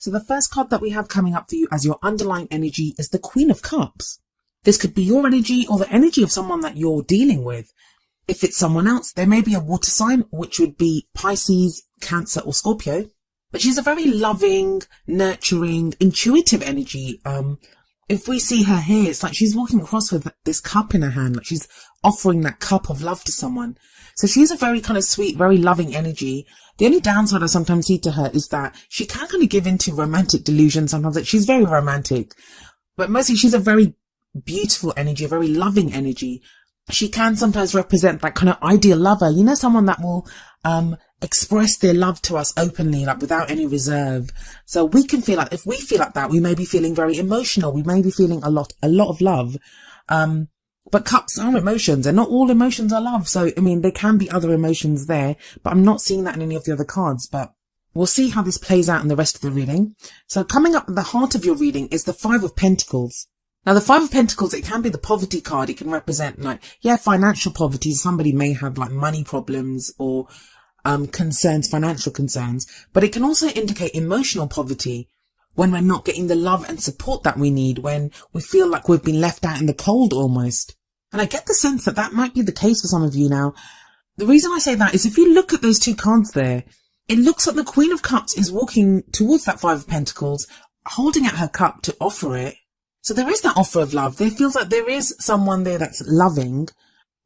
So the first card that we have coming up for you as your underlying energy is the Queen of Cups. This could be your energy or the energy of someone that you're dealing with. If it's someone else, there may be a water sign, which would be Pisces, Cancer or Scorpio. But she's a very loving, nurturing, intuitive energy. If we see her here, it's like she's walking across with this cup in her hand, like she's offering that cup of love to someone. So she's a very kind of sweet, very loving energy. The only downside I sometimes see to her is that she can kind of give into romantic delusion sometimes, that she's very romantic. But mostly she's a very beautiful energy, a very loving energy. She can sometimes represent that kind of ideal lover, you know, someone that will express their love to us openly, like without any reserve. So we can feel like, if we feel like that, we may be feeling very emotional, we may be feeling a lot of love. But cups are emotions, and not all emotions are love. So, I mean, there can be other emotions there, but I'm not seeing that in any of the other cards. But we'll see how this plays out in the rest of the reading. So coming up at the heart of your reading is the Five of Pentacles. Now, the Five of Pentacles, it can be the poverty card. It can represent financial poverty. Somebody may have like money problems or concerns, financial concerns, but it can also indicate emotional poverty when we're not getting the love and support that we need, when we feel like we've been left out in the cold almost. And I get the sense that that might be the case for some of you now. The reason I say that is if you look at those two cards there, it looks like the Queen of Cups is walking towards that Five of Pentacles, holding out her cup to offer it. So there is that offer of love. There feels like there is someone there that's loving,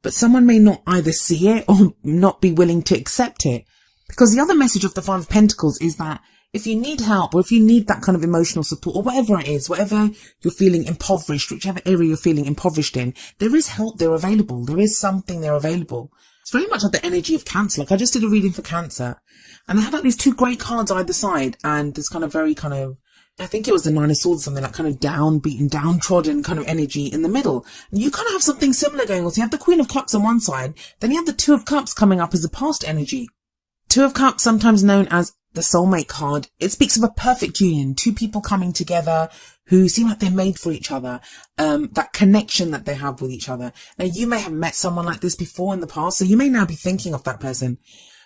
but someone may not either see it or not be willing to accept it. Because the other message of the Five of Pentacles is that if you need help, or if you need that kind of emotional support, or whatever it is, whatever you're feeling impoverished, whichever area you're feeling impoverished in, there is help there available. There is something there available. It's very much like the energy of Cancer. Like I just did a reading for Cancer, and they had like these two great cards either side, and this kind of very kind of, I think it was the Nine of Swords, something like kind of downbeaten, downtrodden kind of energy in the middle. And you kind of have something similar going on. So you have the Queen of Cups on one side, then you have the Two of Cups coming up as the past energy. Two of Cups, sometimes known as the soulmate card. It speaks of a perfect union, two people coming together who seem like they're made for each other, that connection that they have with each other. Now, you may have met someone like this before in the past, so you may now be thinking of that person.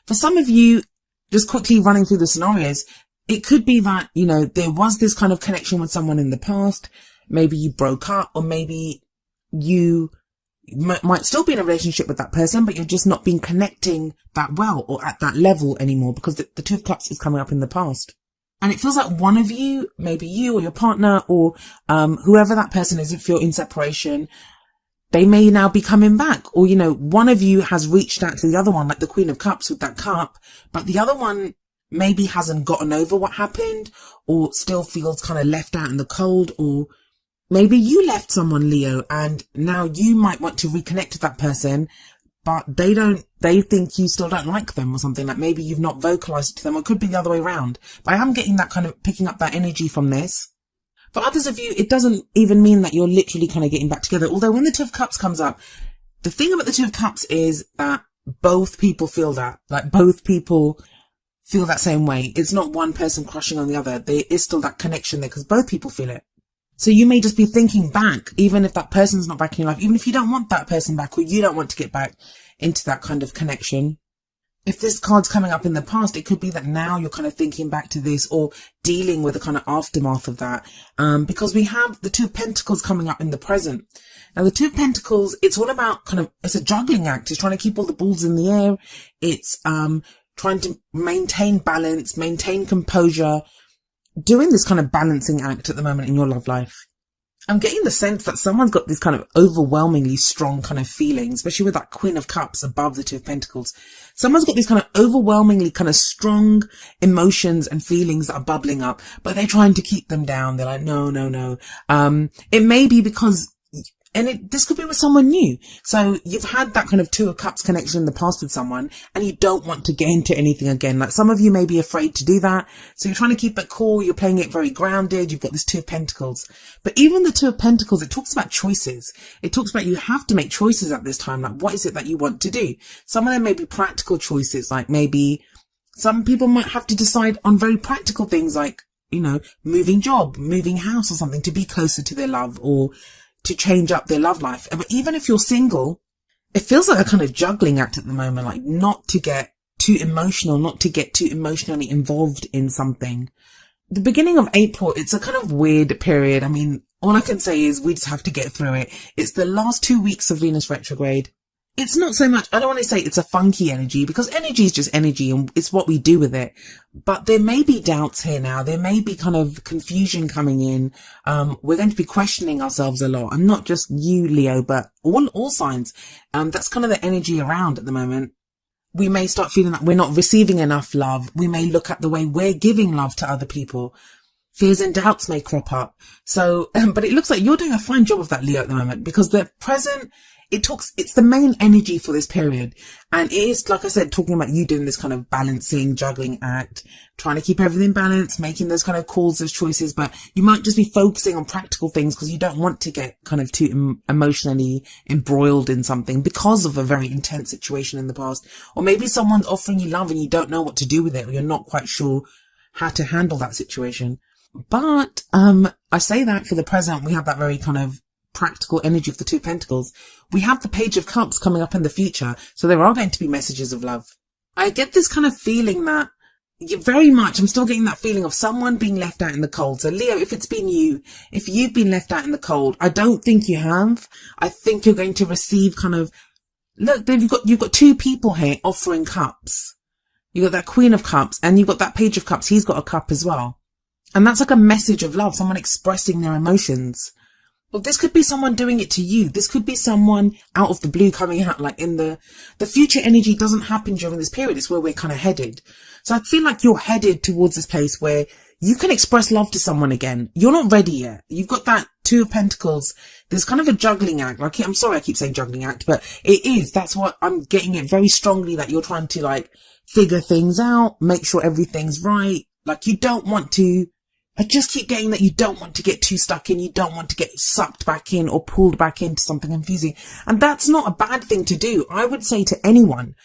For some of you, just quickly running through the scenarios, it could be that, you know, there was this kind of connection with someone in the past. Maybe you broke up, or maybe you might still be in a relationship with that person, but you're just not been connecting that well or at that level anymore, because the Two of Cups is coming up in the past. And it feels like one of you, maybe you or your partner or whoever that person is, if you're in separation, they may now be coming back. Or, you know, one of you has reached out to the other one, like the Queen of Cups with that cup, but the other one maybe hasn't gotten over what happened, or still feels kind of left out in the cold. Or maybe you left someone, Leo, and now you might want to reconnect with that person, but they think you still don't like them or something. Like maybe you've not vocalized it to them, or it could be the other way around. But I am getting that kind of picking up that energy from this. For others of you, it doesn't even mean that you're literally kind of getting back together. Although when the Two of Cups comes up, the thing about the Two of Cups is that both people feel that. Like both people feel that same way. It's not one person crushing on the other. There is still that connection there because both people feel it. So you may just be thinking back, even if that person's not back in your life, even if you don't want that person back, or you don't want to get back into that kind of connection. If this card's coming up in the past, it could be that now you're kind of thinking back to this, or dealing with the kind of aftermath of that. Because we have the Two of Pentacles coming up in the present. Now the Two of Pentacles, it's all about it's a juggling act. It's trying to keep all the balls in the air. It's trying to maintain balance, maintain composure, doing this kind of balancing act at the moment in your love life. I'm getting the sense that someone's got this kind of overwhelmingly strong kind of feelings, especially with that Queen of Cups above the Two of Pentacles. Someone's got these kind of overwhelmingly kind of strong emotions and feelings that are bubbling up, but they're trying to keep them down. They're like, no. It may be because, this could be with someone new. So you've had that kind of Two of Cups connection in the past with someone, and you don't want to get into anything again. Like some of you may be afraid to do that. So you're trying to keep it cool. You're playing it very grounded. You've got this Two of Pentacles. But even the Two of Pentacles, it talks about choices. It talks about you have to make choices at this time. Like what is it that you want to do? Some of them may be practical choices. Like maybe some people might have to decide on very practical things, like, you know, moving job, moving house or something to be closer to their love, or to change up their love life. But even if you're single, it feels like a kind of juggling act at the moment, like not to get too emotional, not to get too emotionally involved in something, the beginning of April, it's a kind of weird period. I mean, all I can say is we just have to get through it. It's the last 2 weeks of Venus retrograde. It's not so much, I don't want to say it's a funky energy, because energy is just energy and it's what we do with it. But there may be doubts here now. There may be kind of confusion coming in. We're going to be questioning ourselves a lot. And not just you, Leo, but all signs. That's kind of the energy around at the moment. We may start feeling that we're not receiving enough love. We may look at the way we're giving love to other people. Fears and doubts may crop up. So, but it looks like you're doing a fine job of that, Leo, at the moment, because the present, it's the main energy for this period. And it is, like I said, talking about you doing this kind of balancing, juggling act, trying to keep everything balanced, making those kind of calls, those choices, but you might just be focusing on practical things because you don't want to get kind of too emotionally embroiled in something because of a very intense situation in the past. Or maybe someone's offering you love and you don't know what to do with it, or you're not quite sure how to handle that situation. But, I say that for the present, we have that very kind of practical energy of the Two of Pentacles. We have the Page of Cups coming up in the future, so there are going to be messages of love. I get this kind of feeling that I'm still getting that feeling of someone being left out in the cold. So Leo, if it's been you, if you've been left out in the cold, I don't think you have. I think you're going to receive kind of, look, you've got two people here offering cups. You've got that Queen of Cups and you've got that Page of Cups. He's got a cup as well. And that's like a message of love, someone expressing their emotions. Well, this could be someone doing it to you. This could be someone out of the blue coming out, like in the future energy doesn't happen during this period. It's where we're kind of headed. So I feel like you're headed towards this place where you can express love to someone again. You're not ready yet. You've got that Two of Pentacles. There's kind of a juggling act. Like, I'm sorry I keep saying juggling act, but it is. That's what I'm getting it very strongly, that you're trying to like figure things out, make sure everything's right. Like you don't want to, I just keep getting that you don't want to get too stuck in. You don't want to get sucked back in or pulled back into something confusing. And that's not a bad thing to do. I would say to anyone,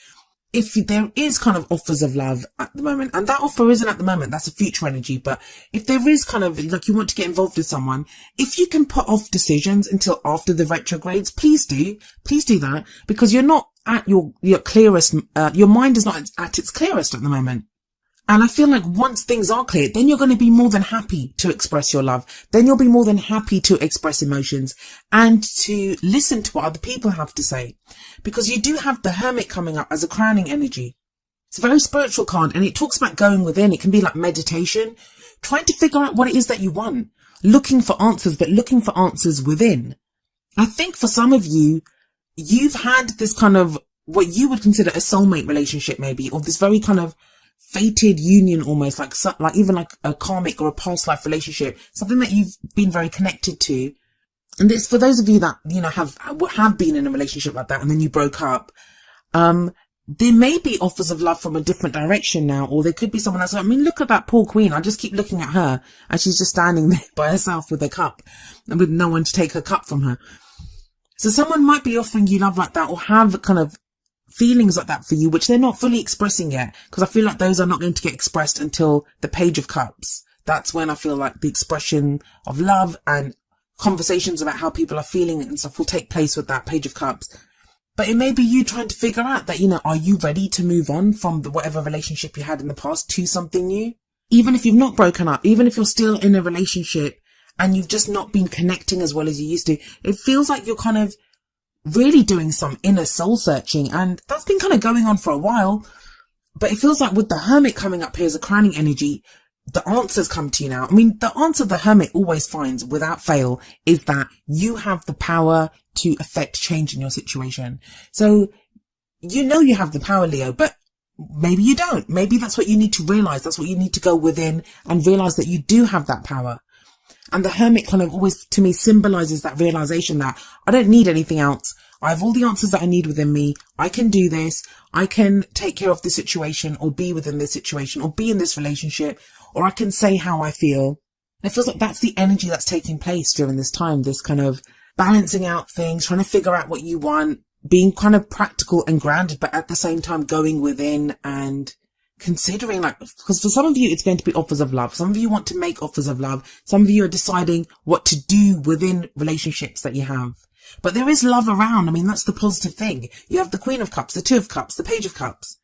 if there is kind of offers of love at the moment, and that offer isn't at the moment, that's a future energy. But if there is kind of like you want to get involved with someone, if you can put off decisions until after the retrogrades, please do that, because you're not at your clearest, your mind is not at its clearest at the moment. And I feel like once things are clear, then you're going to be more than happy to express your love. Then you'll be more than happy to express emotions and to listen to what other people have to say. Because you do have the Hermit coming up as a crowning energy. It's a very spiritual card and it talks about going within. It can be like meditation, trying to figure out what it is that you want, looking for answers, but looking for answers within. I think for some of you, you've had this kind of what you would consider a soulmate relationship maybe, or this very kind of fated union, almost like even like a karmic or a past life relationship, something that you've been very connected to. And it's for those of you that, you know, have been in a relationship like that and then you broke up. There may be offers of love from a different direction now, or there could be someone else. I mean, look at that poor queen. I just keep looking at her and she's just standing there by herself with her cup and with no one to take her cup from her. So someone might be offering you love like that, or have kind of feelings like that for you, which they're not fully expressing yet, because I feel like those are not going to get expressed until the Page of Cups. That's when I feel like the expression of love and conversations about how people are feeling and stuff will take place with that Page of Cups. But it may be you trying to figure out that, you know, are you ready to move on from whatever relationship you had in the past to something new? Even if you've not broken up, even if you're still in a relationship and you've just not been connecting as well as you used to, it feels like you're kind of really doing some inner soul searching, and that's been kind of going on for a while. But it feels like with the Hermit coming up here as a crowning energy, the answers come to you now. I mean, the answer the Hermit always finds without fail is that you have the power to affect change in your situation. So you know you have the power, Leo, but maybe you don't. Maybe that's what you need to realize. That's what you need to go within and realize, that you do have that power. And the Hermit kind of always, to me, symbolizes that realization that I don't need anything else. I have all the answers that I need within me. I can do this. I can take care of the situation, or be within this situation, or be in this relationship, or I can say how I feel. And it feels like that's the energy that's taking place during this time, this kind of balancing out things, trying to figure out what you want, being kind of practical and grounded, but at the same time going within and considering, like, because for some of you, it's going to be offers of love. Some of you want to make offers of love. Some of you are deciding what to do within relationships that you have. But there is love around. I mean, that's the positive thing. You have the Queen of Cups, the Two of Cups, the Page of Cups.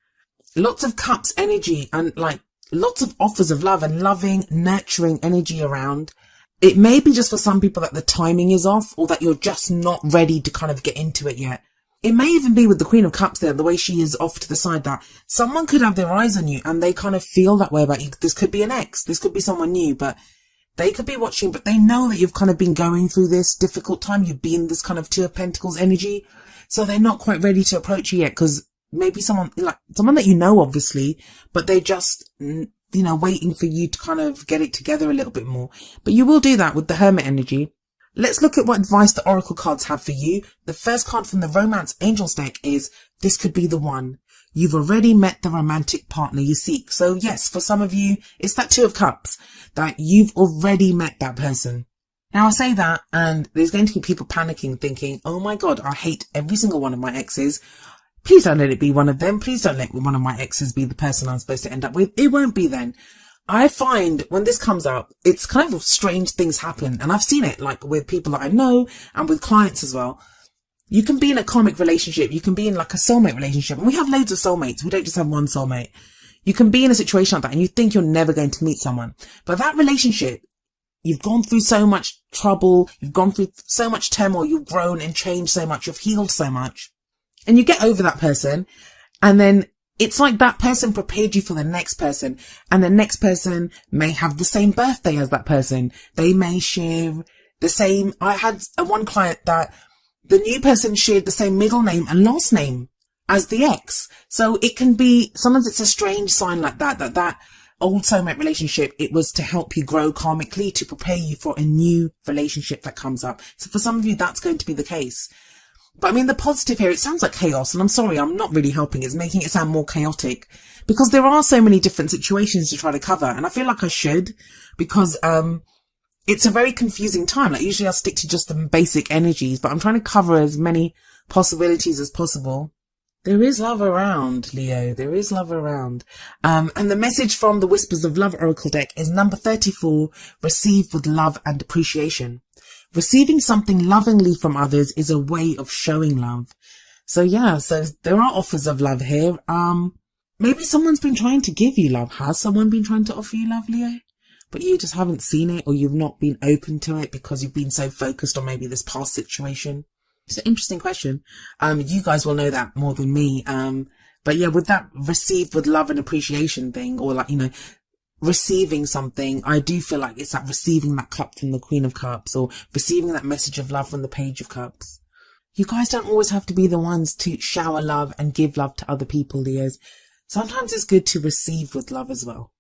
Lots of cups energy and like lots of offers of love and loving, nurturing energy around. It may be just for some people that the timing is off, or that you're just not ready to kind of get into it yet. It may even be with the Queen of Cups there, the way she is off to the side, that someone could have their eyes on you and they kind of feel that way about you. This could be an ex, this could be someone new, but they could be watching, but they know that you've kind of been going through this difficult time. You've been this kind of Two of Pentacles energy. So they're not quite ready to approach you yet, because maybe someone that you know, obviously, but they're just, waiting for you to kind of get it together a little bit more. But you will do that with the Hermit energy. Let's look at what advice the Oracle cards have for you. The first card from the Romance Angels deck is, this could be the one. You've already met the romantic partner you seek. So yes, for some of you, it's that Two of Cups, that you've already met that person. Now I say that, and there's going to be people panicking, thinking, oh my God, I hate every single one of my exes. Please don't let it be one of them. Please don't let one of my exes be the person I'm supposed to end up with. It won't be then. I find when this comes up, it's kind of strange things happen. And I've seen it like with people that I know and with clients as well. You can be in a karmic relationship. You can be in like a soulmate relationship. And we have loads of soulmates. We don't just have one soulmate. You can be in a situation like that and you think you're never going to meet someone. But that relationship, you've gone through so much trouble. You've gone through so much turmoil. You've grown and changed so much. You've healed so much. And you get over that person. And then it's like that person prepared you for the next person. And the next person may have the same birthday as that person. They may share the same. I had one client that the new person shared the same middle name and last name as the ex. So it can be, sometimes it's a strange sign like that old soulmate relationship, it was to help you grow karmically, to prepare you for a new relationship that comes up. So for some of you, that's going to be the case. But I mean, the positive here, it sounds like chaos, and I'm sorry, I'm not really helping. It's making it sound more chaotic because there are so many different situations to try to cover. And I feel like I should, because, it's a very confusing time. Like usually I'll stick to just the basic energies, but I'm trying to cover as many possibilities as possible. There is love around, Leo. There is love around. And the message from the Whispers of Love Oracle deck is number 34, receive with love and appreciation. Receiving something lovingly from others is a way of showing love. So yeah, so there are offers of love here. Maybe someone's been trying to give you love. Has someone been trying to offer you love, Leo? But you just haven't seen it, or you've not been open to it because you've been so focused on maybe this past situation. It's an interesting question. You guys will know that more than me. But yeah, with that receive with love and appreciation thing, or like, receiving something, I do feel like it's like receiving that cup from the Queen of Cups, or receiving that message of love from the Page of Cups. You guys don't always have to be the ones to shower love and give love to other people, Leos. Sometimes it's good to receive with love as well.